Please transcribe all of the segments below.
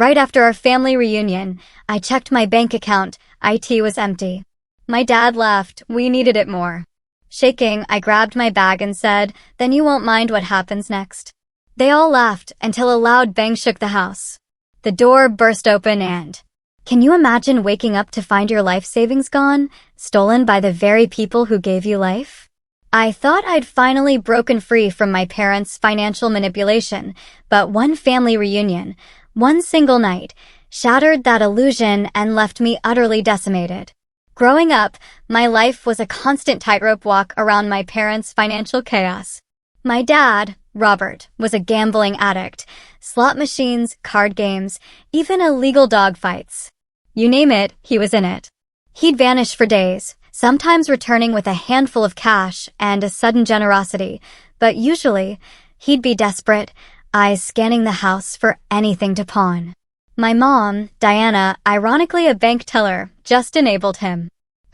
Right after our family reunion, I checked my bank account. It was empty. My dad laughed. We needed it more. Shaking, I grabbed my bag and said, "Then you won't mind what happens next." They all laughed until a loud bang shook the house. The door burst open and... Can you imagine waking up to find your life savings gone, stolen by the very people who gave you life? I thought I'd finally broken free from my parents' financial manipulation, but one family reunion, one single night, shattered that illusion and left me utterly decimated. Growing up, my life was a constant tightrope walk around my parents' financial chaos. My dad, Robert, was a gambling addict. Slot machines, card games, even illegal dog fights. You name it, he was in it. He'd vanish for days, sometimes returning with a handful of cash and a sudden generosity, but usually, he'd be desperate, eyes scanning the house for anything to pawn. My mom, Diana, ironically a bank teller, just enabled him.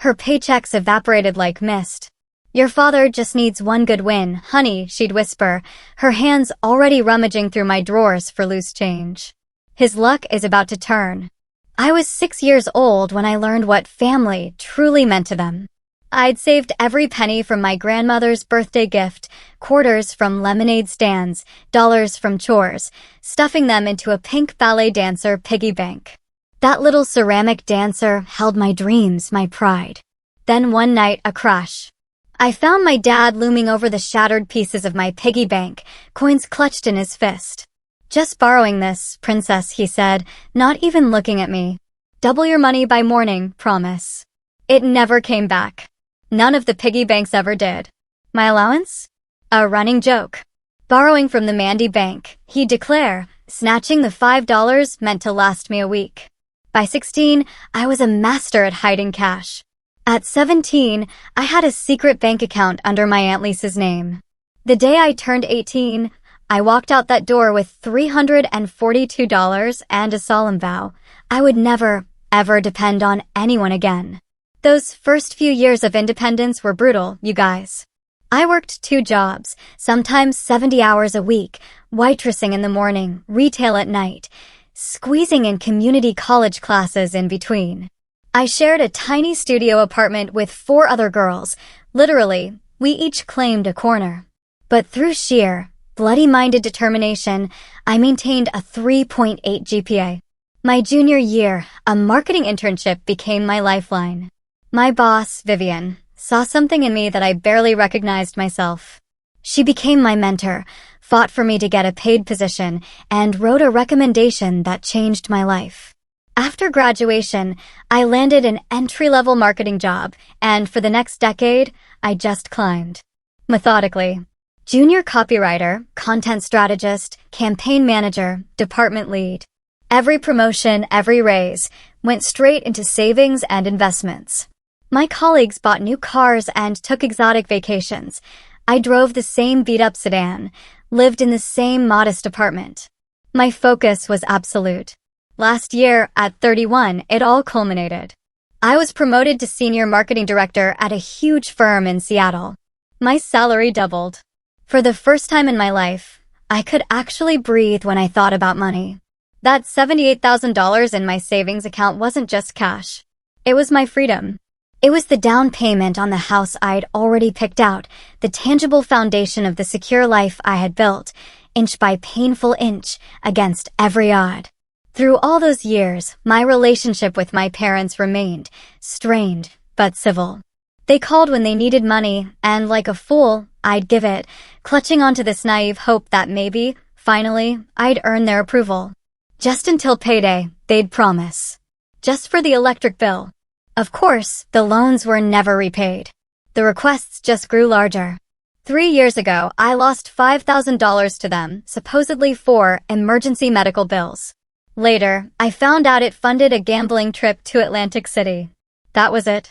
Her paychecks evaporated like mist. "Your father just needs one good win, honey," she'd whisper, her hands already rummaging through my drawers for loose change. "His luck is about to turn." I was 6 years old when I learned what family truly meant to them. I'd saved every penny from my grandmother's birthday gift, quarters from lemonade stands, dollars from chores, stuffing them into a pink ballet dancer piggy bank. That little ceramic dancer held my dreams, my pride. Then one night, a crash. I found my dad looming over the shattered pieces of my piggy bank, coins clutched in his fist. "Just borrowing this, princess," he said, not even looking at me. "Double your money by morning, promise." It never came back. None of the piggy banks ever did. My allowance? A running joke. Borrowing from the Mandy Bank, he'd declare, snatching the $5 meant to last me a week. By 16, I was a master at hiding cash. At 17, I had a secret bank account under my Aunt Lisa's name. The day I turned 18, I walked out that door with $342 and a solemn vow. I would never, ever depend on anyone again. Those first few years of independence were brutal, you guys. I worked 2 jobs, sometimes 70 hours a week, waitressing in the morning, retail at night, squeezing in community college classes in between. I shared a tiny studio apartment with 4 other girls. Literally, we each claimed a corner. But through sheer, bloody-minded determination, I maintained a 3.8 GPA. My junior year, a marketing internship became my lifeline. My boss, Vivian, saw something in me that I barely recognized myself. She became my mentor, fought for me to get a paid position, and wrote a recommendation that changed my life. After graduation, I landed an entry-level marketing job, and for the next decade, I just climbed. Methodically. Junior copywriter, content strategist, campaign manager, department lead. Every promotion, every raise, went straight into savings and investments. My colleagues bought new cars and took exotic vacations. I drove the same beat-up sedan, lived in the same modest apartment. My focus was absolute. Last year, at 31, it all culminated. I was promoted to senior marketing director at a huge firm in Seattle. My salary doubled. For the first time in my life, I could actually breathe when I thought about money. That $78,000 in my savings account wasn't just cash. It was my freedom. It was the down payment on the house I'd already picked out, the tangible foundation of the secure life I had built, inch by painful inch, against every odd. Through all those years, my relationship with my parents remained strained, but civil. They called when they needed money, and like a fool, I'd give it, clutching onto this naive hope that maybe, finally, I'd earn their approval. Just until payday, they'd promise. Just for the electric bill. Of course, the loans were never repaid. The requests just grew larger. 3 years ago, I lost $5,000 to them, supposedly for emergency medical bills. Later, I found out it funded a gambling trip to Atlantic City. That was it.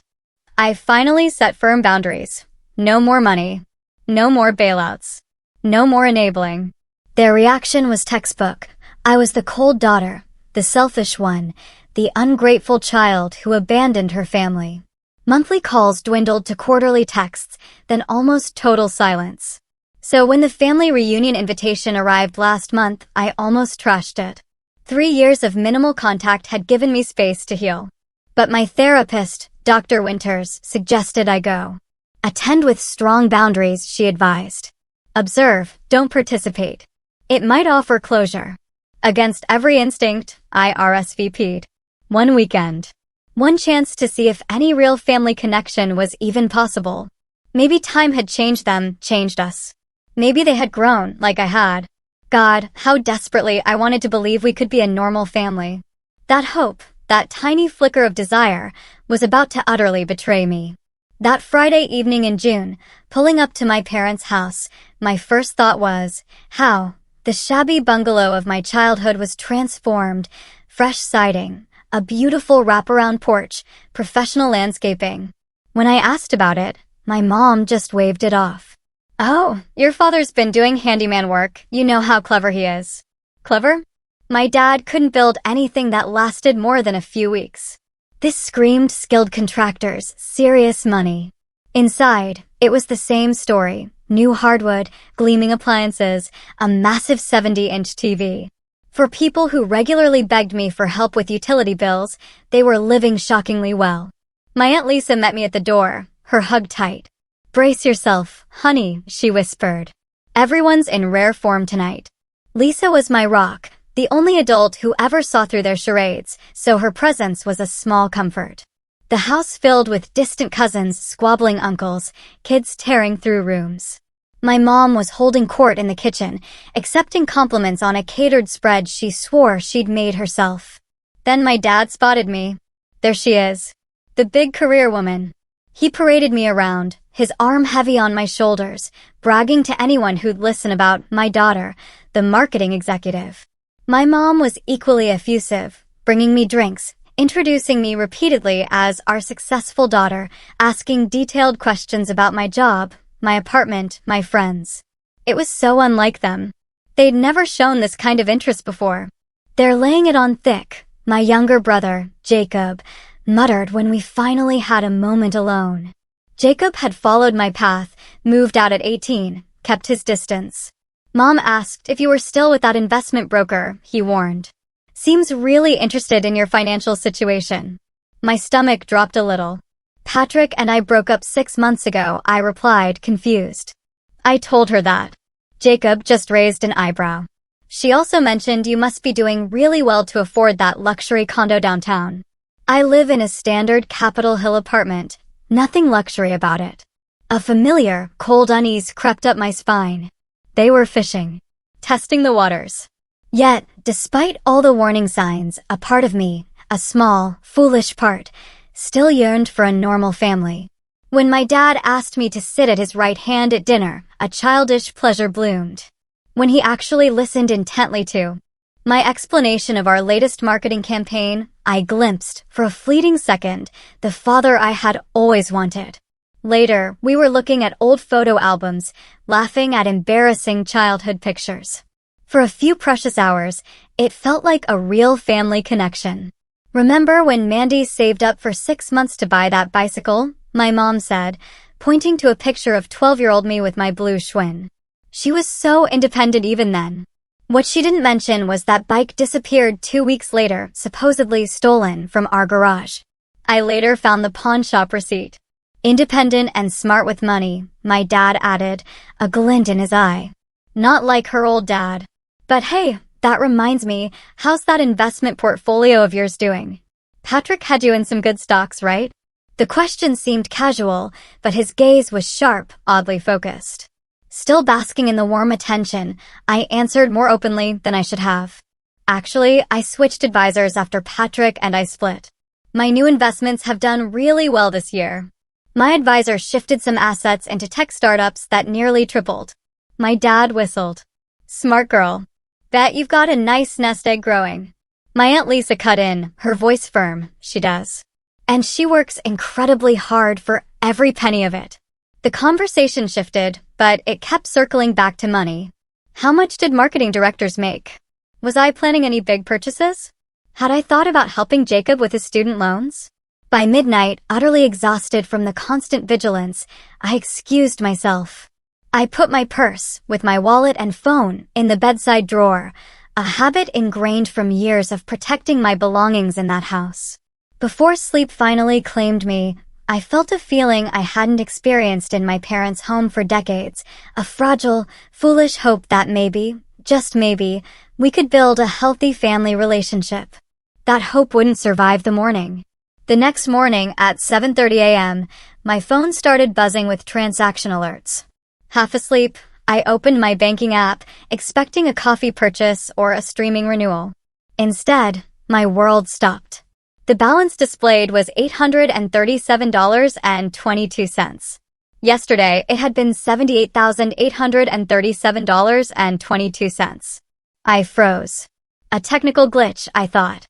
I finally set firm boundaries. No more money. No more bailouts. No more enabling. Their reaction was textbook. I was the cold daughter, the selfish one, the ungrateful child who abandoned her family. Monthly calls dwindled to quarterly texts, then almost total silence. So when the family reunion invitation arrived last month, I almost trashed it. 3 years of minimal contact had given me space to heal. But my therapist, Dr. Winters, suggested I go. Attend with strong boundaries, she advised. Observe, don't participate. It might offer closure. Against every instinct, I RSVP'd. One weekend. One chance to see if any real family connection was even possible. Maybe time had changed them, changed us. Maybe they had grown, like I had. God, how desperately I wanted to believe we could be a normal family. That hope, that tiny flicker of desire, was about to utterly betray me. That Friday evening in June, pulling up to my parents' house, my first thought was, how? The shabby bungalow of my childhood was transformed. Fresh siding, a beautiful wraparound porch, professional landscaping. When I asked about it, my mom just waved it off. Oh, your father's been doing handyman work. You know how clever he is. Clever? My dad couldn't build anything that lasted more than a few weeks. This screamed skilled contractors, serious money. Inside, it was the same story. New hardwood, gleaming appliances, a massive 70-inch TV. For people who regularly begged me for help with utility bills, they were living shockingly well. My Aunt Lisa met me at the door, her hug tight. Brace yourself, honey, she whispered. Everyone's in rare form tonight. Lisa was my rock, the only adult who ever saw through their charades, so her presence was a small comfort. The house filled with distant cousins, squabbling uncles, kids tearing through rooms. My mom was holding court in the kitchen, accepting compliments on a catered spread she swore she'd made herself. Then my dad spotted me. There she is. The big career woman. He paraded me around, his arm heavy on my shoulders, bragging to anyone who'd listen about my daughter, the marketing executive. My mom was equally effusive, bringing me drinks, introducing me repeatedly as our successful daughter, asking detailed questions about my job, my apartment, my friends. It was so unlike them. They'd never shown this kind of interest before. They're laying it on thick, my younger brother, Jacob, muttered when we finally had a moment alone. Jacob had followed my path, moved out at 18, kept his distance. Mom asked if you were still with that investment broker, he warned. Seems really interested in your financial situation. My stomach dropped a little. Patrick and I broke up 6 months ago, I replied, confused. I told her that. Jacob just raised an eyebrow. She also mentioned you must be doing really well to afford that luxury condo downtown. I live in a standard Capitol Hill apartment, nothing luxury about it. A familiar, cold unease crept up my spine. They were fishing, testing the waters. Yet, despite all the warning signs, a part of me, a small, foolish part, still yearned for a normal family. When my dad asked me to sit at his right hand at dinner, a childish pleasure bloomed. When he actually listened intently to my explanation of our latest marketing campaign, I glimpsed, for a fleeting second, the father I had always wanted. Later, we were looking at old photo albums, laughing at embarrassing childhood pictures. For a few precious hours, it felt like a real family connection. Remember when Mandy saved up for 6 months to buy that bicycle? My mom said, pointing to a picture of 12-year-old me with my blue Schwinn. She was so independent even then. What she didn't mention was that bike disappeared 2 weeks later, supposedly stolen from our garage. I later found the pawn shop receipt. Independent and smart with money, my dad added, a glint in his eye. Not like her old dad. But hey, that reminds me, how's that investment portfolio of yours doing? Patrick had you in some good stocks, right? The question seemed casual, but his gaze was sharp, oddly focused. Still basking in the warm attention, I answered more openly than I should have. Actually, I switched advisors after Patrick and I split. My new investments have done really well this year. My advisor shifted some assets into tech startups that nearly tripled. My dad whistled. Smart girl. Bet you've got a nice nest egg growing. My Aunt Lisa cut in, her voice firm. She does. And she works incredibly hard for every penny of it. The conversation shifted, but it kept circling back to money. How much did marketing directors make? Was I planning any big purchases? Had I thought about helping Jacob with his student loans? By midnight, utterly exhausted from the constant vigilance, I excused myself. I put my purse, with my wallet and phone, in the bedside drawer, a habit ingrained from years of protecting my belongings in that house. Before sleep finally claimed me, I felt a feeling I hadn't experienced in my parents' home for decades, a fragile, foolish hope that maybe, just maybe, we could build a healthy family relationship. That hope wouldn't survive the morning. The next morning at 7:30 a.m., my phone started buzzing with transaction alerts. Half asleep, I opened my banking app, expecting a coffee purchase or a streaming renewal. Instead, my world stopped. The balance displayed was $837.22. Yesterday, it had been $78,837.22. I froze. A technical glitch, I thought.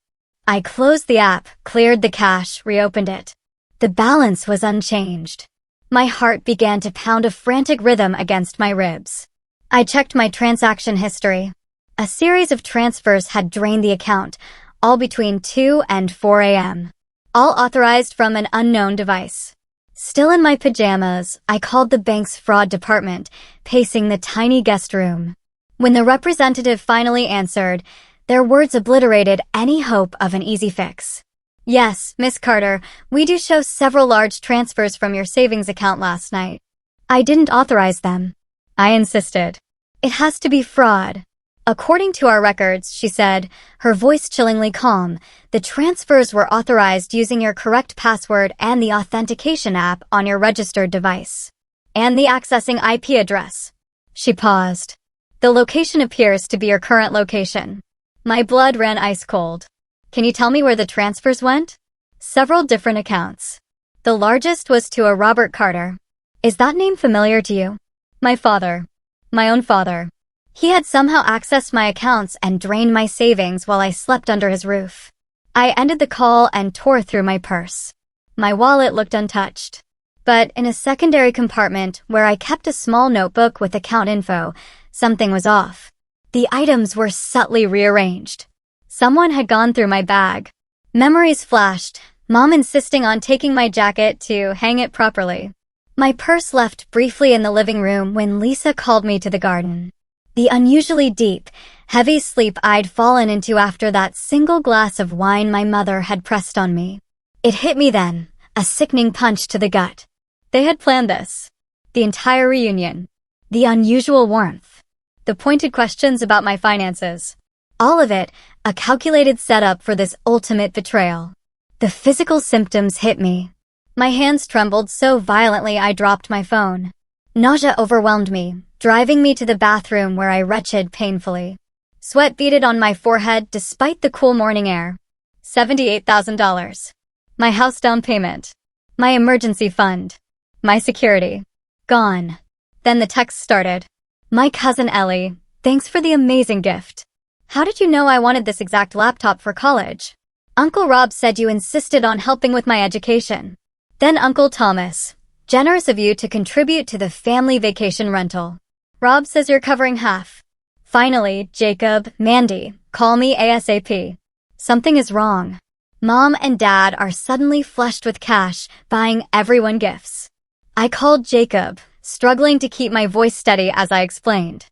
I closed the app, cleared the cache, reopened it. The balance was unchanged. My heart began to pound a frantic rhythm against my ribs. I checked my transaction history. A series of transfers had drained the account, all between 2 and 4 a.m. All authorized from an unknown device. Still in my pajamas, I called the bank's fraud department, pacing the tiny guest room. When the representative finally answered, their words obliterated any hope of an easy fix. Yes, Miss Carter, we do show several large transfers from your savings account last night. I didn't authorize them. I insisted. It has to be fraud. According to our records, she said, her voice chillingly calm, the transfers were authorized using your correct password and the authentication app on your registered device. And the accessing IP address. She paused. The location appears to be your current location. My blood ran ice cold. Can you tell me where the transfers went? Several different accounts. The largest was to a Robert Carter. Is that name familiar to you? My father. My own father. He had somehow accessed my accounts and drained my savings while I slept under his roof. I ended the call and tore through my purse. My wallet looked untouched. But in a secondary compartment where I kept a small notebook with account info, something was off. The items were subtly rearranged. Someone had gone through my bag. Memories flashed, Mom insisting on taking my jacket to hang it properly. My purse left briefly in the living room when Lisa called me to the garden. The unusually deep, heavy sleep I'd fallen into after that single glass of wine my mother had pressed on me. It hit me then, a sickening punch to the gut. They had planned this. The entire reunion. The unusual warmth. The pointed questions about my finances. All of it, a calculated setup for this ultimate betrayal. The physical symptoms hit me. My hands trembled so violently I dropped my phone. Nausea overwhelmed me, driving me to the bathroom where I retched painfully. Sweat beaded on my forehead despite the cool morning air. $78,000. My house down payment. My emergency fund. My security. Gone. Then the text started. My cousin Ellie, thanks for the amazing gift. How did you know I wanted this exact laptop for college? Uncle Rob said you insisted on helping with my education. Then Uncle Thomas, generous of you to contribute to the family vacation rental. Rob says you're covering half. Finally, Jacob, Mandy, call me ASAP. Something is wrong. Mom and Dad are suddenly flushed with cash, buying everyone gifts. I called Jacob, struggling to keep my voice steady as I explained.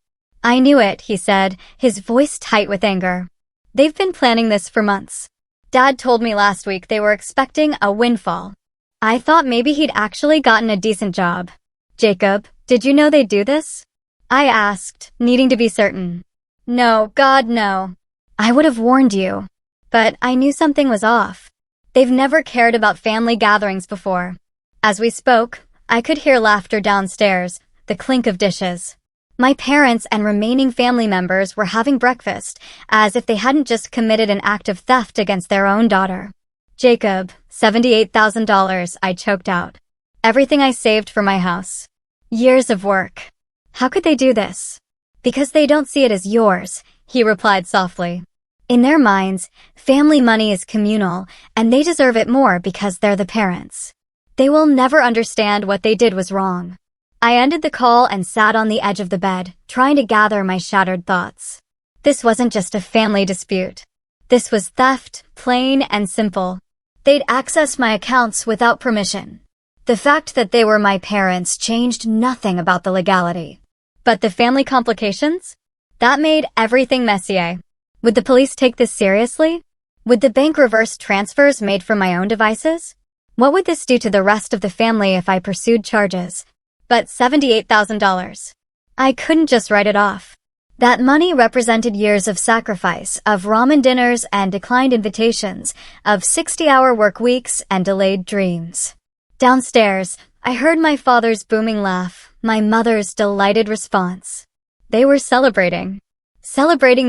I knew it, he said, his voice tight with anger. They've been planning this for months. Dad told me last week they were expecting a windfall. I thought maybe he'd actually gotten a decent job. Jacob, did you know they'd do this? I asked, needing to be certain. No, God, no. I would have warned you. But I knew something was off. They've never cared about family gatherings before. As we spoke, I could hear laughter downstairs, the clink of dishes. My parents and remaining family members were having breakfast, as if they hadn't just committed an act of theft against their own daughter. Jacob, $78,000, I choked out. Everything I saved for my house. Years of work. How could they do this? Because they don't see it as yours, he replied softly. In their minds, family money is communal, and they deserve it more because they're the parents. They will never understand what they did was wrong. I ended the call and sat on the edge of the bed, trying to gather my shattered thoughts. This wasn't just a family dispute. This was theft, plain and simple. They'd accessed my accounts without permission. The fact that they were my parents changed nothing about the legality. But the family complications? That made everything messier. Would the police take this seriously? Would the bank reverse transfers made from my own devices? What would this do to the rest of the family if I pursued charges? But $78,000. I couldn't just write it off. That money represented years of sacrifice, of ramen dinners and declined invitations, of 60-hour work weeks and delayed dreams. Downstairs, I heard my father's booming laugh, my mother's delighted response. They were celebrating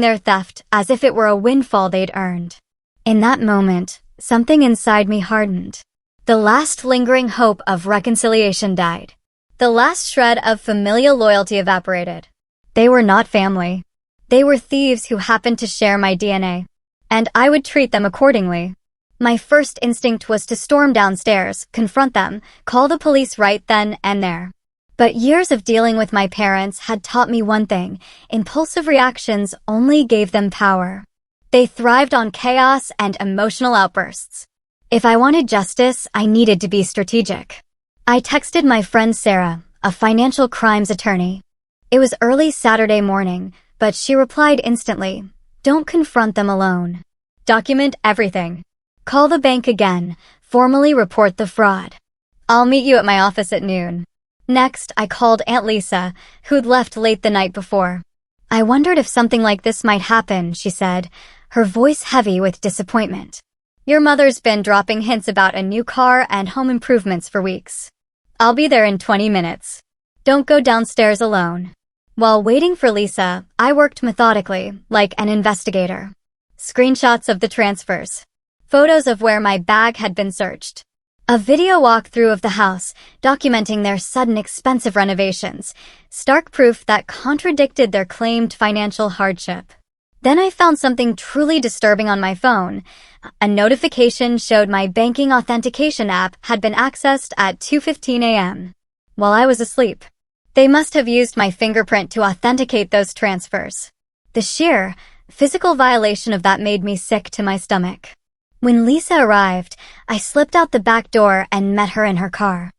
their theft as if it were a windfall they'd earned. In that moment, something inside me hardened. The last lingering hope of reconciliation died. The last shred of familial loyalty evaporated. They were not family. They were thieves who happened to share my DNA, and I would treat them accordingly. My first instinct was to storm downstairs, confront them, call the police right then and there. But years of dealing with my parents had taught me one thing: impulsive reactions only gave them power. They thrived on chaos and emotional outbursts. If I wanted justice, I needed to be strategic. I texted my friend Sarah, a financial crimes attorney. It was early Saturday morning, but she replied instantly, "Don't confront them alone. Document everything. Call the bank again, formally report the fraud. I'll meet you at my office at noon." Next, I called Aunt Lisa, who'd left late the night before. "I wondered if something like this might happen," she said, her voice heavy with disappointment. "Your mother's been dropping hints about a new car and home improvements for weeks. I'll be there in 20 minutes. Don't go downstairs alone." While waiting for Lisa, I worked methodically, like an investigator. Screenshots of the transfers. Photos of where my bag had been searched. A video walkthrough of the house, documenting their sudden expensive renovations, stark proof that contradicted their claimed financial hardship. Then I found something truly disturbing on my phone. A notification showed my banking authentication app had been accessed at 2:15 a.m. while I was asleep. They must have used my fingerprint to authenticate those transfers. The sheer, physical violation of that made me sick to my stomach. When Lisa arrived, I slipped out the back door and met her in her car.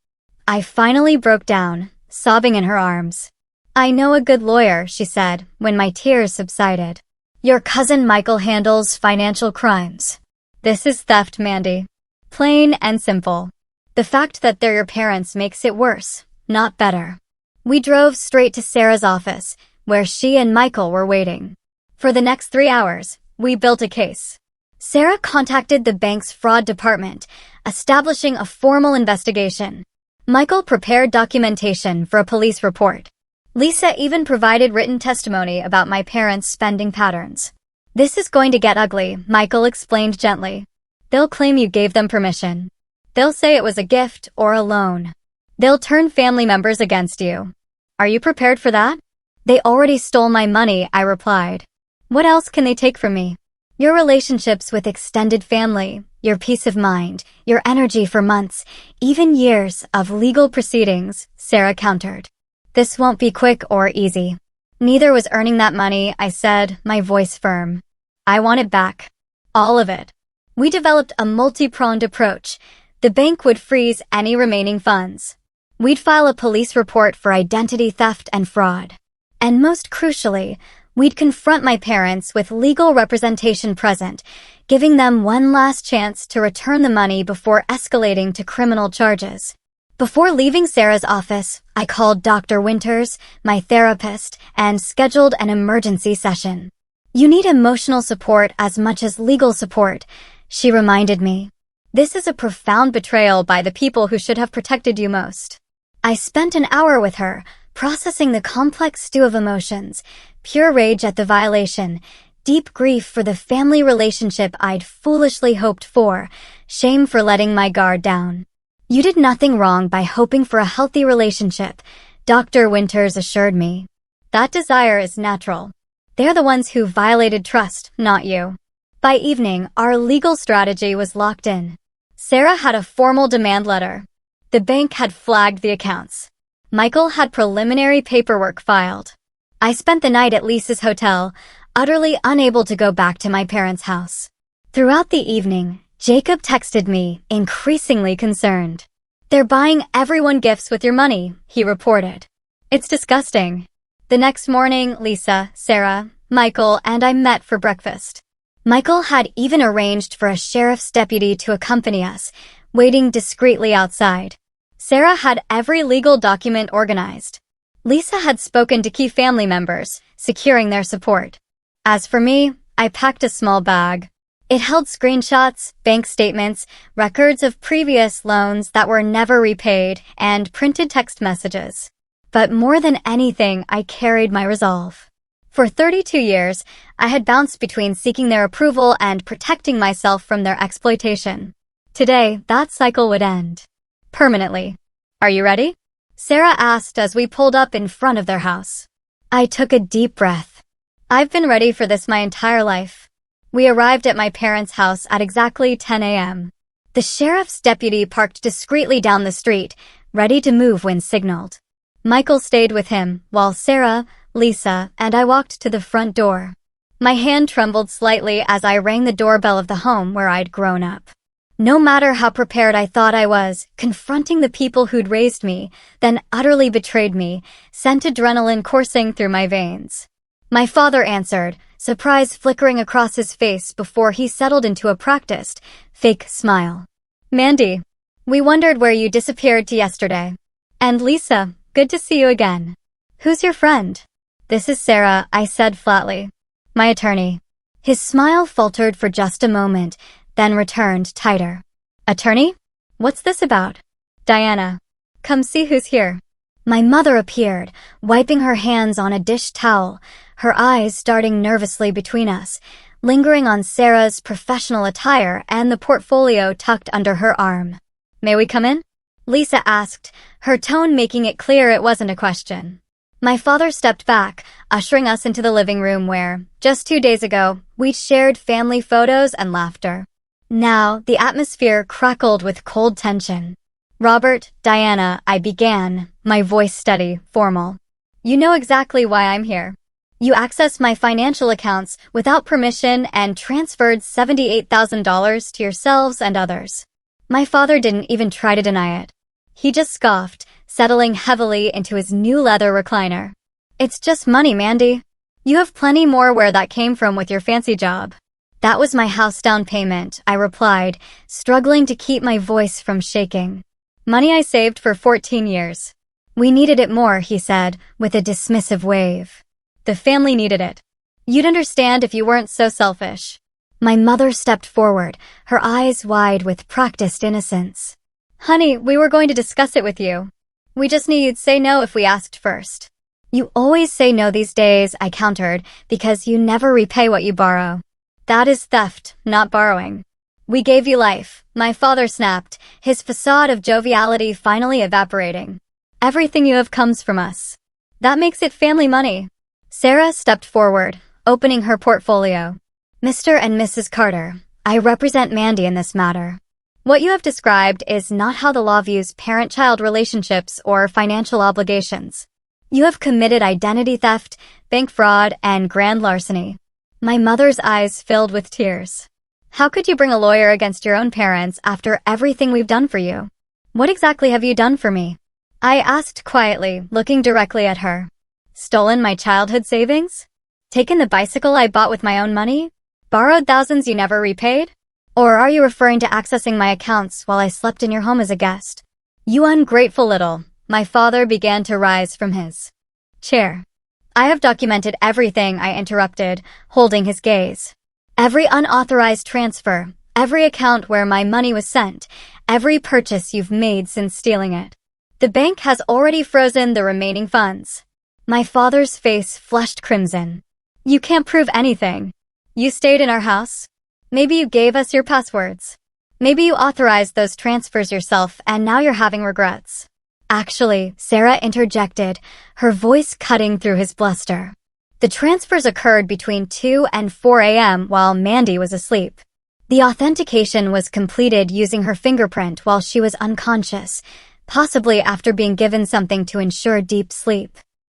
I finally broke down, sobbing in her arms. "I know a good lawyer," she said, when my tears subsided. "Your cousin Michael handles financial crimes. This is theft, Mandy. Plain and simple. The fact that they're your parents makes it worse, not better." We drove straight to Sarah's office, where she and Michael were waiting. For the next 3 hours, we built a case. Sarah contacted the bank's fraud department, establishing a formal investigation. Michael prepared documentation for a police report. Lisa even provided written testimony about my parents' spending patterns. "This is going to get ugly," Michael explained gently. "They'll claim you gave them permission. They'll say it was a gift or a loan. They'll turn family members against you. Are you prepared for that?" "They already stole my money," I replied. "What else can they take from me?" "Your relationships with extended family, your peace of mind, your energy for months, even years of legal proceedings," Sarah countered. "This won't be quick or easy." "Neither was earning that money," I said, my voice firm. "I want it back. All of it." We developed a multi-pronged approach. The bank would freeze any remaining funds. We'd file a police report for identity theft and fraud. And most crucially, we'd confront my parents with legal representation present, giving them one last chance to return the money before escalating to criminal charges. Before leaving Sarah's office, I called Dr. Winters, my therapist, and scheduled an emergency session. "You need emotional support as much as legal support," she reminded me. "This is a profound betrayal by the people who should have protected you most." I spent an hour with her, processing the complex stew of emotions, pure rage at the violation, deep grief for the family relationship I'd foolishly hoped for, shame for letting my guard down. "You did nothing wrong by hoping for a healthy relationship," Dr. Winters assured me. "That desire is natural. They're the ones who violated trust, not you." By evening, our legal strategy was locked in. Sarah had a formal demand letter. The bank had flagged the accounts. Michael had preliminary paperwork filed. I spent the night at Lisa's hotel, utterly unable to go back to my parents' house. Throughout the evening, Jacob texted me, increasingly concerned. "They're buying everyone gifts with your money," he reported. "It's disgusting." The next morning, Lisa, Sarah, Michael, and I met for breakfast. Michael had even arranged for a sheriff's deputy to accompany us, waiting discreetly outside. Sarah had every legal document organized. Lisa had spoken to key family members, securing their support. As for me, I packed a small bag. It held screenshots, bank statements, records of previous loans that were never repaid, and printed text messages. But more than anything, I carried my resolve. For 32 years, I had bounced between seeking their approval and protecting myself from their exploitation. Today, that cycle would end. Permanently. Are you ready? Sarah asked as we pulled up in front of their house. I took a deep breath. I've been ready for this my entire life. We arrived at my parents' house at exactly 10 a.m. The sheriff's deputy parked discreetly down the street, ready to move when signaled. Michael stayed with him, while Sarah, Lisa, and I walked to the front door. My hand trembled slightly as I rang the doorbell of the home where I'd grown up. No matter how prepared I thought I was, confronting the people who'd raised me, then utterly betrayed me, sent adrenaline coursing through my veins. My father answered, surprise flickering across his face before he settled into a practiced, fake smile. Mandy, we wondered where you disappeared to yesterday. And Lisa, good to see you again. Who's your friend? This is Sarah, I said flatly. My attorney. His smile faltered for just a moment, then returned tighter. Attorney? What's this about? Diana. Come see who's here. My mother appeared, wiping her hands on a dish towel, her eyes darting nervously between us, lingering on Sarah's professional attire and the portfolio tucked under her arm. May we come in? Lisa asked, her tone making it clear it wasn't a question. My father stepped back, ushering us into the living room where, just 2 days ago, we'd shared family photos and laughter. Now, the atmosphere crackled with cold tension. Robert, Diana, I began, my voice steady, formal. You know exactly why I'm here. You accessed my financial accounts without permission and transferred $78,000 to yourselves and others. My father didn't even try to deny it. He just scoffed, settling heavily into his new leather recliner. It's just money, Mandy. You have plenty more where that came from with your fancy job. That was my house down payment, I replied, struggling to keep my voice from shaking. Money I saved for 14 years. We needed it more, he said, with a dismissive wave. The family needed it. You'd understand if you weren't so selfish. My mother stepped forward, her eyes wide with practiced innocence. Honey, we were going to discuss it with you. We just knew you'd say no if we asked first. You always say no these days, I countered, because you never repay what you borrow. That is theft, not borrowing. We gave you life, my father snapped, his facade of joviality finally evaporating. Everything you have comes from us. That makes it family money. Sarah stepped forward, opening her portfolio. Mr. and Mrs. Carter, I represent Mandy in this matter. What you have described is not how the law views parent-child relationships or financial obligations. You have committed identity theft, bank fraud, and grand larceny. My mother's eyes filled with tears. How could you bring a lawyer against your own parents after everything we've done for you? What exactly have you done for me? I asked quietly, looking directly at her. Stolen my childhood savings? Taken the bicycle I bought with my own money? Borrowed thousands you never repaid? Or are you referring to accessing my accounts while I slept in your home as a guest? You ungrateful little. My father began to rise from his chair. I have documented everything, I interrupted, holding his gaze. Every unauthorized transfer, every account where my money was sent, every purchase you've made since stealing it. The bank has already frozen the remaining funds. My father's face flushed crimson. You can't prove anything. You stayed in our house. Maybe you gave us your passwords. Maybe you authorized those transfers yourself and now you're having regrets. Actually, Sarah interjected, her voice cutting through his bluster. The transfers occurred between 2 and 4 a.m. while Mandy was asleep. The authentication was completed using her fingerprint while she was unconscious, possibly after being given something to ensure deep sleep.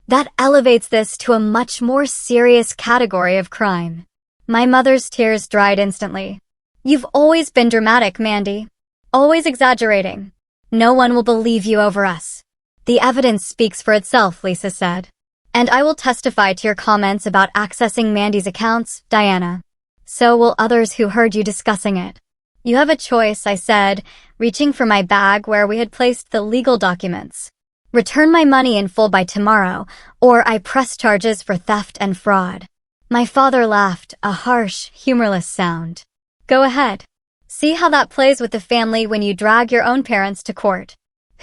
That elevates this to a much more serious category of crime. My mother's tears dried instantly. You've always been dramatic, Mandy. Always exaggerating. No one will believe you over us. The evidence speaks for itself, Lisa said. And I will testify to your comments about accessing Mandy's accounts, Diana. So will others who heard you discussing it. You have a choice, I said, reaching for my bag where we had placed the legal documents. Return my money in full by tomorrow, or I press charges for theft and fraud. My father laughed, a harsh, humorless sound. Go ahead. See how that plays with the family when you drag your own parents to court.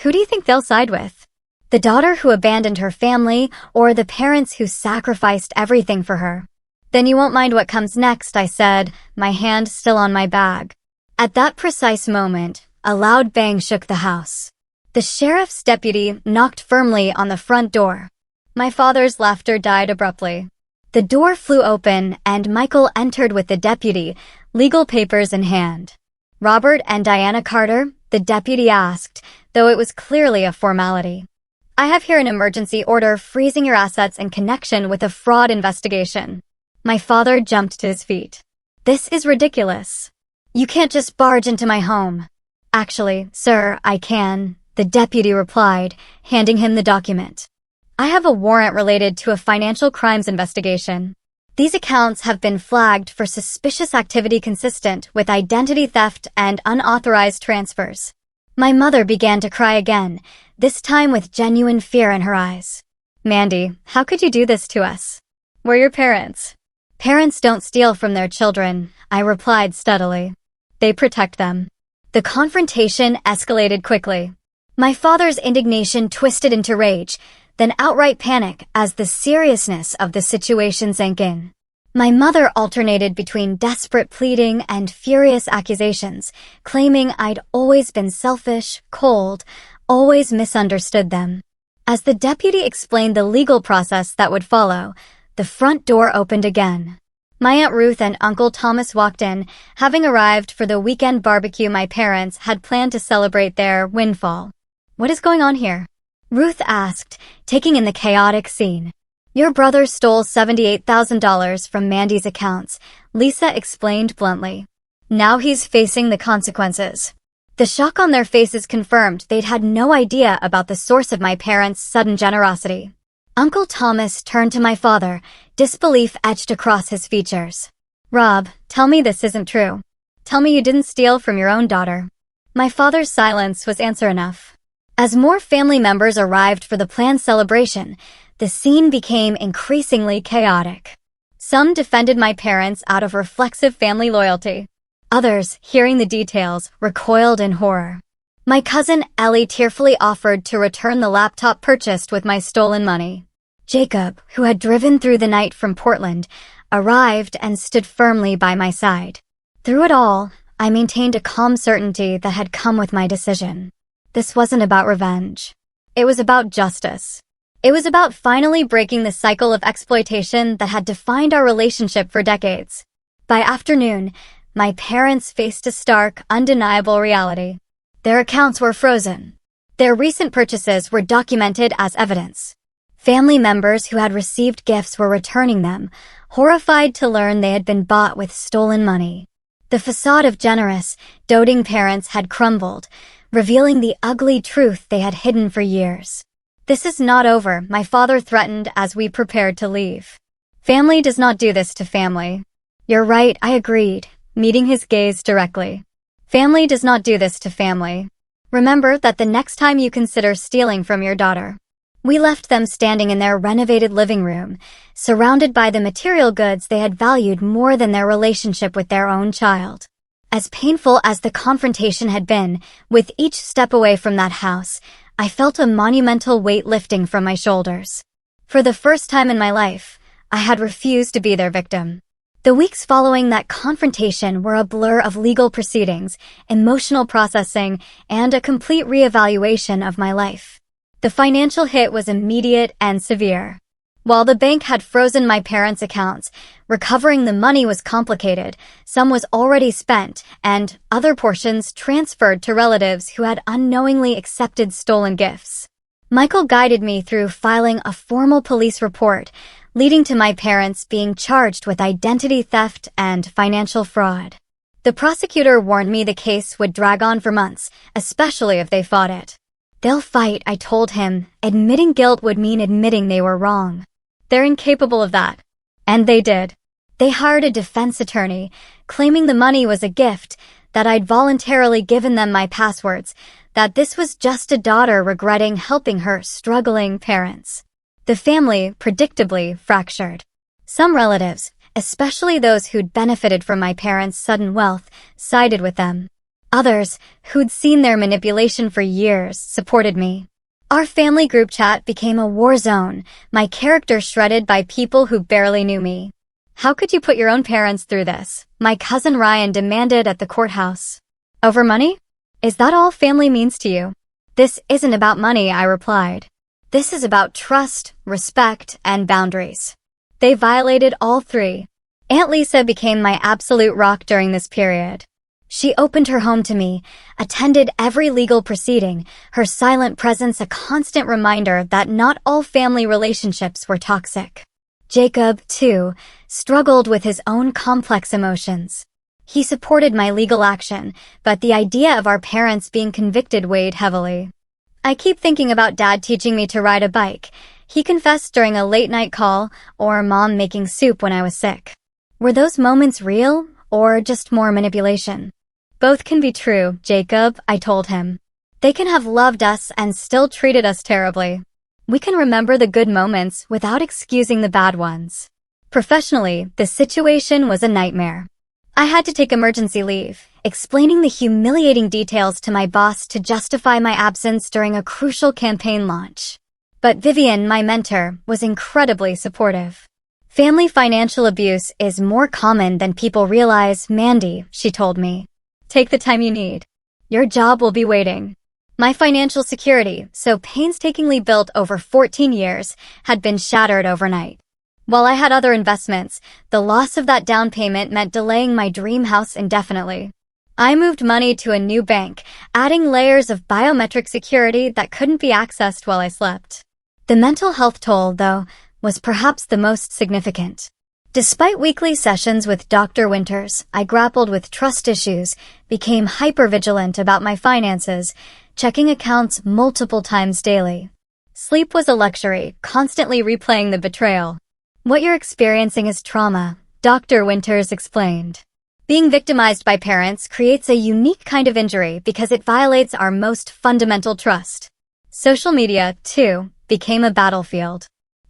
Who do you think they'll side with? The daughter who abandoned her family, or the parents who sacrificed everything for her? Then you won't mind what comes next, I said, my hand still on my bag. At that precise moment, a loud bang shook the house. The sheriff's deputy knocked firmly on the front door. My father's laughter died abruptly. The door flew open and Michael entered with the deputy, legal papers in hand. Robert and Diana Carter, the deputy asked, though it was clearly a formality. I have here an emergency order freezing your assets in connection with a fraud investigation. My father jumped to his feet. This is ridiculous. You can't just barge into my home. Actually, sir, I can, the deputy replied, handing him the document. I have a warrant related to a financial crimes investigation. These accounts have been flagged for suspicious activity consistent with identity theft and unauthorized transfers. My mother began to cry again, this time with genuine fear in her eyes. Mandy, how could you do this to us? We're your parents. Parents don't steal from their children, I replied steadily. They protect them. The confrontation escalated quickly. My father's indignation twisted into rage, then outright panic as the seriousness of the situation sank in. My mother alternated between desperate pleading and furious accusations, claiming I'd always been selfish, cold, always misunderstood them. As the deputy explained the legal process that would follow, the front door opened again. My Aunt Ruth and Uncle Thomas walked in, having arrived for the weekend barbecue my parents had planned to celebrate their windfall. What is going on here? Ruth asked, taking in the chaotic scene. Your brother stole $78,000 from Mandy's accounts, Lisa explained bluntly. Now he's facing the consequences. The shock on their faces confirmed they'd had no idea about the source of my parents' sudden generosity. Uncle Thomas turned to my father, disbelief etched across his features. Rob, tell me this isn't true. Tell me you didn't steal from your own daughter. My father's silence was answer enough. As more family members arrived for the planned celebration, the scene became increasingly chaotic. Some defended my parents out of reflexive family loyalty. Others, hearing the details, recoiled in horror. My cousin Ellie tearfully offered to return the laptop purchased with my stolen money. Jacob, who had driven through the night from Portland, arrived and stood firmly by my side. Through it all, I maintained a calm certainty that had come with my decision. This wasn't about revenge. It was about justice. It was about finally breaking the cycle of exploitation that had defined our relationship for decades. By afternoon, my parents faced a stark, undeniable reality. Their accounts were frozen. Their recent purchases were documented as evidence. Family members who had received gifts were returning them, horrified to learn they had been bought with stolen money. The facade of generous, doting parents had crumbled, revealing the ugly truth they had hidden for years. This is not over, my father threatened as we prepared to leave. Family does not do this to family. You're right, I agreed, meeting his gaze directly. Family does not do this to family. Remember that the next time you consider stealing from your daughter. We left them standing in their renovated living room, surrounded by the material goods they had valued more than their relationship with their own child. As painful as the confrontation had been, with each step away from that house, I felt a monumental weight lifting from my shoulders. For the first time in my life, I had refused to be their victim. The weeks following that confrontation were a blur of legal proceedings, emotional processing, and a complete reevaluation of my life. The financial hit was immediate and severe. While the bank had frozen my parents' accounts, recovering the money was complicated. Some was already spent, and other portions transferred to relatives who had unknowingly accepted stolen gifts. Michael guided me through filing a formal police report, leading to my parents being charged with identity theft and financial fraud. The prosecutor warned me the case would drag on for months, especially if they fought it. They'll fight, I told him. Admitting guilt would mean admitting they were wrong. They're incapable of that. And they did. They hired a defense attorney, claiming the money was a gift, that I'd voluntarily given them my passwords, that this was just a daughter regretting helping her struggling parents. The family, predictably, fractured. Some relatives, especially those who'd benefited from my parents' sudden wealth, sided with them. Others, who'd seen their manipulation for years, supported me. Our family group chat became a war zone, my character shredded by people who barely knew me. "How could you put your own parents through this?" my cousin Ryan demanded at the courthouse. "Over money? Is that all family means to you?" "This isn't about money," I replied. "This is about trust, respect, and boundaries." They violated all three. Aunt Lisa became my absolute rock during this period. She opened her home to me, attended every legal proceeding, her silent presence a constant reminder that not all family relationships were toxic. Jacob, too, struggled with his own complex emotions. He supported my legal action, but the idea of our parents being convicted weighed heavily. "I keep thinking about Dad teaching me to ride a bike," he confessed during a late-night call, or Mom making soup when I was sick. Were those moments real, or just more manipulation? "Both can be true, Jacob," I told him. "They can have loved us and still treated us terribly. We can remember the good moments without excusing the bad ones." Professionally, the situation was a nightmare. I had to take emergency leave, explaining the humiliating details to my boss to justify my absence during a crucial campaign launch. But Vivian, my mentor, was incredibly supportive. "Family financial abuse is more common than people realize, Mandy," she told me. "Take the time you need. Your job will be waiting." My financial security, so painstakingly built over 14 years, had been shattered overnight. While I had other investments, the loss of that down payment meant delaying my dream house indefinitely. I moved money to a new bank, adding layers of biometric security that couldn't be accessed while I slept. The mental health toll, though, was perhaps the most significant. Despite weekly sessions with Dr. Winters, I grappled with trust issues, became hypervigilant about my finances, checking accounts multiple times daily. Sleep was a luxury, constantly replaying the betrayal. "What you're experiencing is trauma," Dr. Winters explained. "Being victimized by parents creates a unique kind of injury because it violates our most fundamental trust." Social media, too, became a battlefield.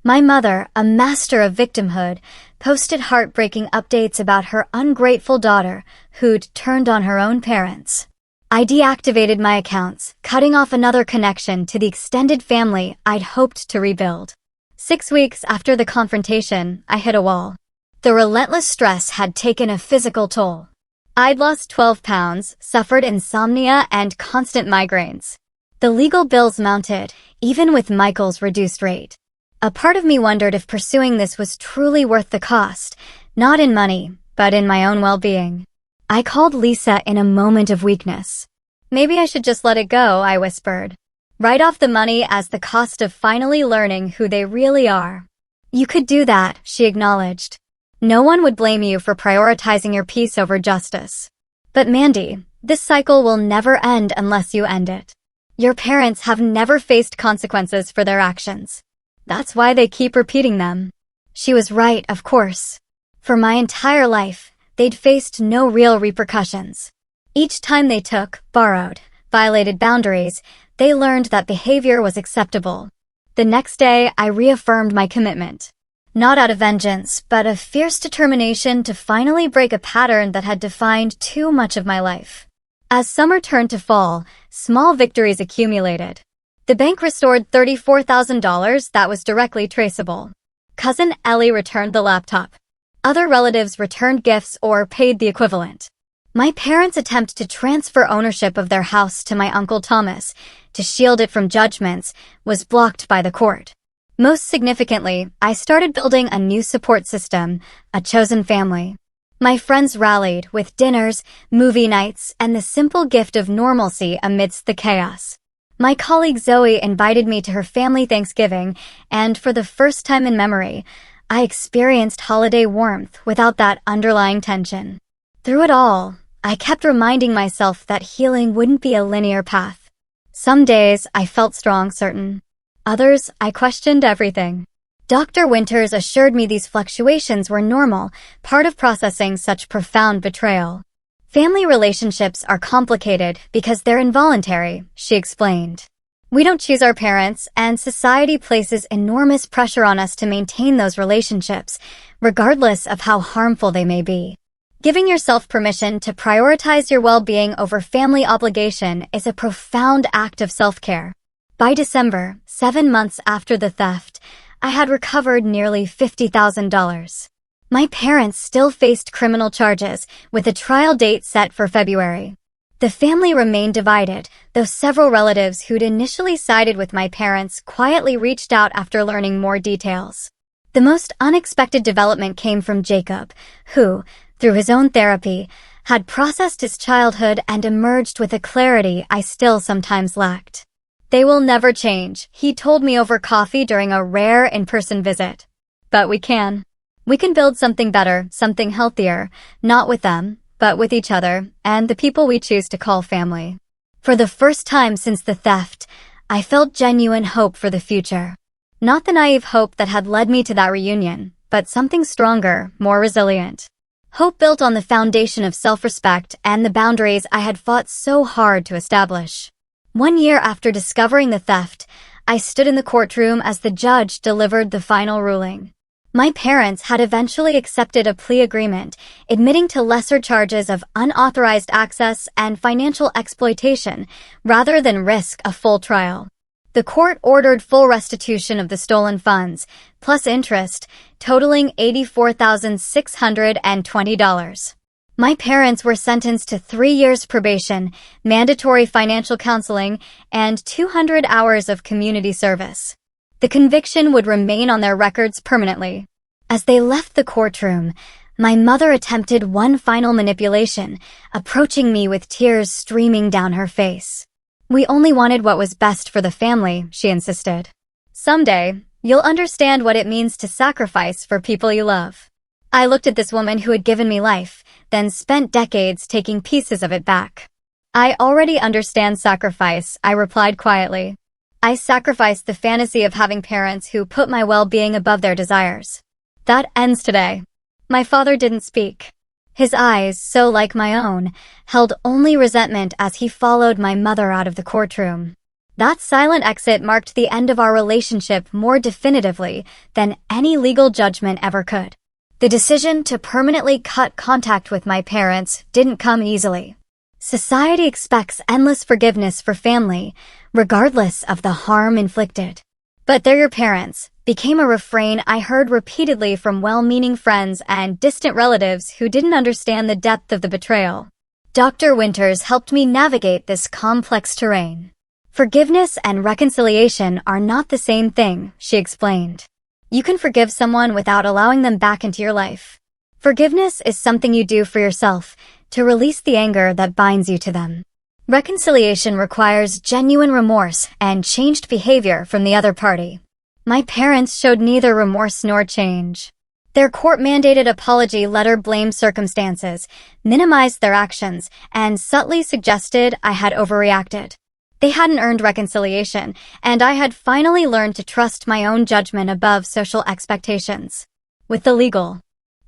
My mother, a master of victimhood, posted heartbreaking updates about her ungrateful daughter who'd turned on her own parents. I deactivated my accounts, cutting off another connection to the extended family I'd hoped to rebuild. 6 weeks after the confrontation, I hit a wall. The relentless stress had taken a physical toll. I'd lost 12 pounds, suffered insomnia and constant migraines. The legal bills mounted, even with Michael's reduced rate. A part of me wondered if pursuing this was truly worth the cost, not in money, but in my own well-being. I called Lisa in a moment of weakness. "Maybe I should just let it go," I whispered. "Write off the money as the cost of finally learning who they really are." "You could do that," she acknowledged. "No one would blame you for prioritizing your peace over justice. But Mandy, this cycle will never end unless you end it. Your parents have never faced consequences for their actions. That's why they keep repeating them." She was right, of course. For my entire life, they'd faced no real repercussions. Each time they took, borrowed, violated boundaries, they learned that behavior was acceptable. The next day, I reaffirmed my commitment. Not out of vengeance, but of fierce determination to finally break a pattern that had defined too much of my life. As summer turned to fall, small victories accumulated. The bank restored $34,000 that was directly traceable. Cousin Ellie returned the laptop. Other relatives returned gifts or paid the equivalent. My parents' attempt to transfer ownership of their house to my Uncle Thomas, to shield it from judgments, was blocked by the court. Most significantly, I started building a new support system, a chosen family. My friends rallied with dinners, movie nights, and the simple gift of normalcy amidst the chaos. My colleague Zoe invited me to her family Thanksgiving, and for the first time in memory, I experienced holiday warmth without that underlying tension. Through it all, I kept reminding myself that healing wouldn't be a linear path. Some days I felt strong, certain. Others, I questioned everything. Dr. Winters assured me these fluctuations were normal, part of processing such profound betrayal. Family relationships are complicated because they're involuntary, she explained. We don't choose our parents, and society places enormous pressure on us to maintain those relationships, regardless of how harmful they may be. Giving yourself permission to prioritize your well-being over family obligation is a profound act of self-care. By December, 7 months after the theft, I had recovered nearly $50,000. My parents still faced criminal charges, with a trial date set for February. The family remained divided, though several relatives who'd initially sided with my parents quietly reached out after learning more details. The most unexpected development came from Jacob, who, through his own therapy, had processed his childhood and emerged with a clarity I still sometimes lacked. They will never change, he told me over coffee during a rare in-person visit. But we can. We can build something better, something healthier, not with them, but with each other and the people we choose to call family. For the first time since the theft, I felt genuine hope for the future. Not the naive hope that had led me to that reunion, but something stronger, more resilient. Hope built on the foundation of self-respect and the boundaries I had fought so hard to establish. 1 year after discovering the theft, I stood in the courtroom as the judge delivered the final ruling. My parents had eventually accepted a plea agreement, admitting to lesser charges of unauthorized access and financial exploitation, rather than risk a full trial. The court ordered full restitution of the stolen funds, plus interest, totaling $84,620. My parents were sentenced to 3 years probation, mandatory financial counseling, and 200 hours of community service. The conviction would remain on their records permanently. As they left the courtroom, my mother attempted one final manipulation, approaching me with tears streaming down her face. We only wanted what was best for the family, she insisted. Someday, you'll understand what it means to sacrifice for people you love. I looked at this woman who had given me life, then spent decades taking pieces of it back. I already understand sacrifice, I replied quietly. I sacrificed the fantasy of having parents who put my well-being above their desires. That ends today. My father didn't speak. His eyes, so like my own, held only resentment as he followed my mother out of the courtroom. That silent exit marked the end of our relationship more definitively than any legal judgment ever could. The decision to permanently cut contact with my parents didn't come easily. Society expects endless forgiveness for family, regardless of the harm inflicted. But they're your parents became a refrain I heard repeatedly from well-meaning friends and distant relatives who didn't understand the depth of the betrayal. Dr. Winters helped me navigate this complex terrain. Forgiveness and reconciliation are not the same thing, she explained. You can forgive someone without allowing them back into your life. Forgiveness is something you do for yourself, to release the anger that binds you to them. Reconciliation requires genuine remorse and changed behavior from the other party. My parents showed neither remorse nor change. Their court-mandated apology letter blamed circumstances, minimized their actions, and subtly suggested I had overreacted. They hadn't earned reconciliation, and I had finally learned to trust my own judgment above social expectations. With the legal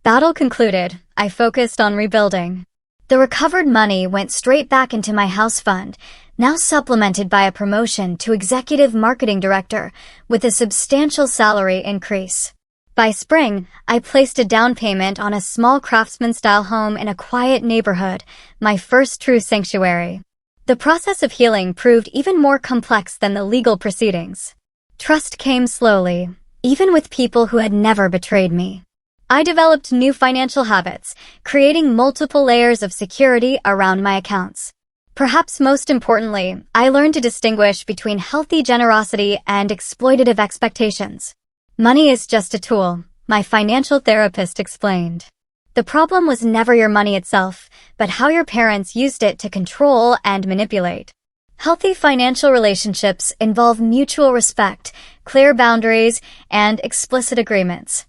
battle concluded, I focused on rebuilding. The recovered money went straight back into my house fund, now supplemented by a promotion to executive marketing director with a substantial salary increase. By spring, I placed a down payment on a small craftsman-style home in a quiet neighborhood, my first true sanctuary. The process of healing proved even more complex than the legal proceedings. Trust came slowly, even with people who had never betrayed me. I developed new financial habits, creating multiple layers of security around my accounts. Perhaps most importantly, I learned to distinguish between healthy generosity and exploitative expectations. Money is just a tool, my financial therapist explained. The problem was never your money itself, but how your parents used it to control and manipulate. Healthy financial relationships involve mutual respect, clear boundaries, and explicit agreements.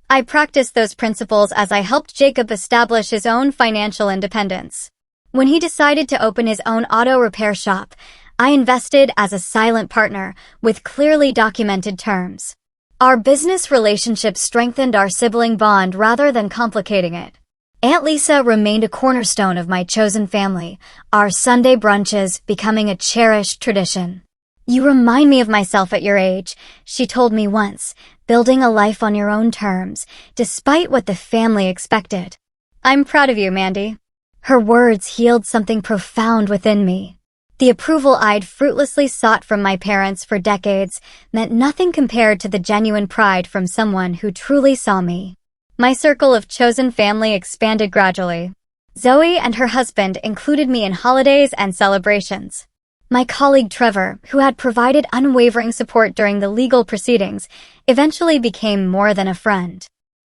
I practiced those principles as I helped Jacob establish his own financial independence. When he decided to open his own auto repair shop, I invested as a silent partner with clearly documented terms. Our business relationship strengthened our sibling bond rather than complicating it. Aunt Lisa remained a cornerstone of my chosen family, our Sunday brunches becoming a cherished tradition. "You remind me of myself at your age," she told me once, "building a life on your own terms, despite what the family expected." "I'm proud of you, Mandy." Her words healed something profound within me. The approval I'd fruitlessly sought from my parents for decades meant nothing compared to the genuine pride from someone who truly saw me. My circle of chosen family expanded gradually. Zoe and her husband included me in holidays and celebrations. My colleague Trevor, who had provided unwavering support during the legal proceedings, eventually became more than a friend.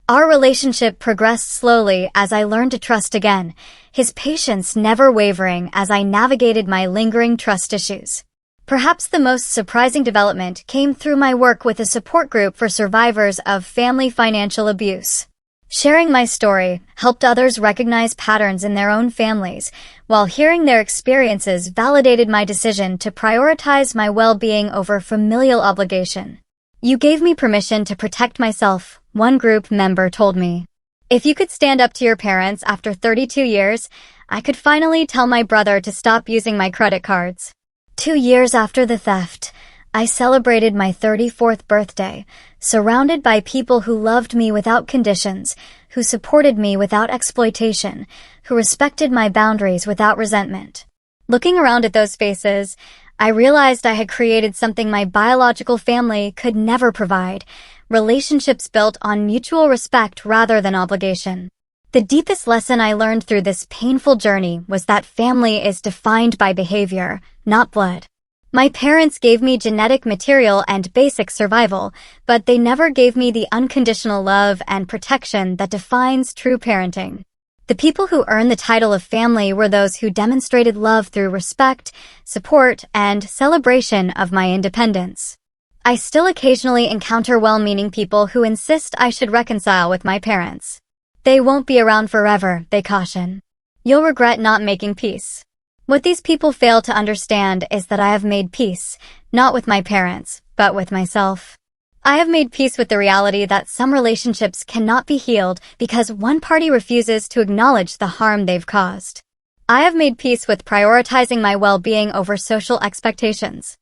Our relationship progressed slowly as I learned to trust again, his patience never wavering as I navigated my lingering trust issues. Perhaps the most surprising development came through my work with a support group for survivors of family financial abuse. Sharing my story helped others recognize patterns in their own families, while hearing their experiences validated my decision to prioritize my well-being over familial obligation. "You gave me permission to protect myself," one group member told me. "If you could stand up to your parents after 32 years, I could finally tell my brother to stop using my credit cards." 2 years after the theft, I celebrated my 34th birthday, surrounded by people who loved me without conditions, who supported me without exploitation, who respected my boundaries without resentment. Looking around at those faces, I realized I had created something my biological family could never provide: relationships built on mutual respect rather than obligation. The deepest lesson I learned through this painful journey was that family is defined by behavior, not blood. My parents gave me genetic material and basic survival, but they never gave me the unconditional love and protection that defines true parenting. The people who earned the title of family were those who demonstrated love through respect, support, and celebration of my independence. I still occasionally encounter well-meaning people who insist I should reconcile with my parents. "They won't be around forever," they caution. "You'll regret not making peace." What these people fail to understand is that I have made peace, not with my parents, but with myself. I have made peace with the reality that some relationships cannot be healed because one party refuses to acknowledge the harm they've caused. I have made peace with prioritizing my well-being over social expectations.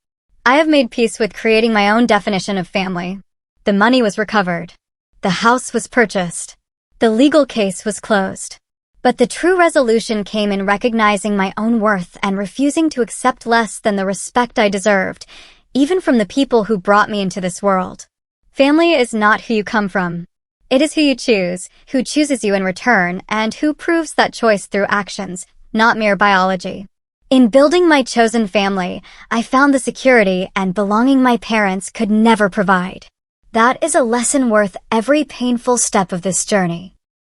I have made peace with creating my own definition of family. The money was recovered. The house was purchased. The legal case was closed. But the true resolution came in recognizing my own worth and refusing to accept less than the respect I deserved, even from the people who brought me into this world. Family is not who you come from. It is who you choose, who chooses you in return, and who proves that choice through actions, not mere biology. In building my chosen family, I found the security and belonging my parents could never provide. That is a lesson worth every painful step of this journey.